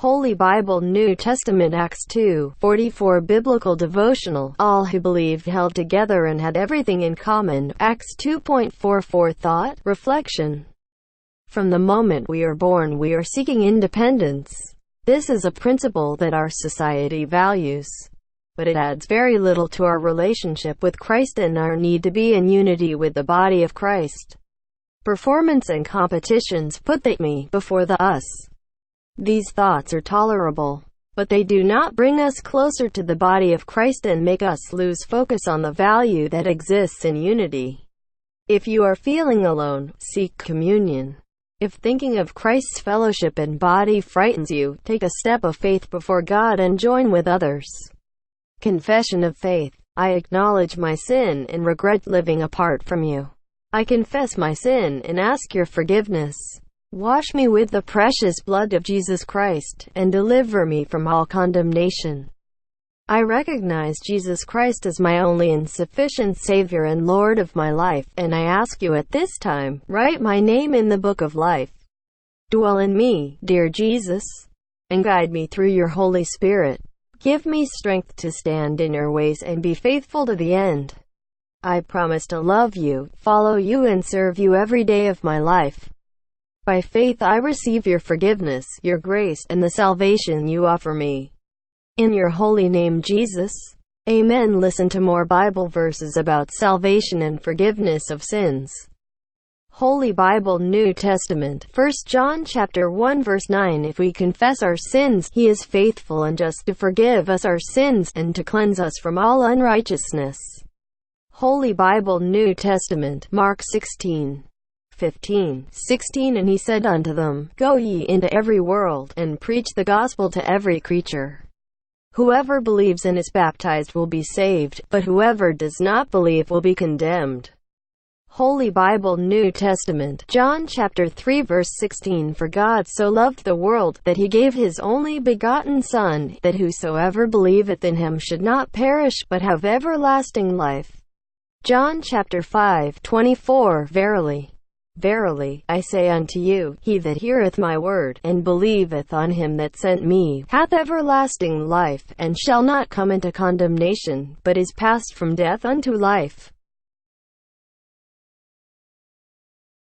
Holy Bible New Testament Acts 2:44 Biblical Devotional. All who believed held together and had everything in common. Acts 2.44 Thought, Reflection. From the moment we are born we are seeking independence. This is a principle that our society values, but it adds very little to our relationship with Christ and our need to be in unity with the body of Christ. Performance and competitions put the me before the us. These thoughts are tolerable, but they do not bring us closer to the body of Christ and make us lose focus on the value that exists in unity. If you are feeling alone, seek communion. If thinking of Christ's fellowship and body frightens you, take a step of faith before God and join with others. Confession of faith. I acknowledge my sin and regret living apart from you. I confess my sin and ask your forgiveness. Wash me with the precious blood of Jesus Christ, and deliver me from all condemnation. I recognize Jesus Christ as my only and sufficient Savior and Lord of my life, and I ask you at this time, write my name in the book of life. Dwell in me, dear Jesus, and guide me through your Holy Spirit. Give me strength to stand in your ways and be faithful to the end. I promise to love you, follow you and serve you every day of my life. By faith I receive your forgiveness, your grace, and the salvation you offer me. In your holy name Jesus. Amen. Listen to more Bible verses about salvation and forgiveness of sins. Holy Bible New Testament. 1 John chapter 1 verse 9 If we confess our sins, He is faithful and just to forgive us our sins, and to cleanse us from all unrighteousness. Holy Bible New Testament. Mark 16:15-16 And he said unto them, Go ye into every world, and preach the gospel to every creature. Whoever believes and is baptized will be saved, but whoever does not believe will be condemned. Holy Bible New Testament. John chapter 3 verse 16 For God so loved the world, that he gave his only begotten Son, that whosoever believeth in him should not perish, but have everlasting life. John chapter 5:24 Verily, verily, I say unto you, he that heareth my word, and believeth on him that sent me, hath everlasting life, and shall not come into condemnation, but is passed from death unto life.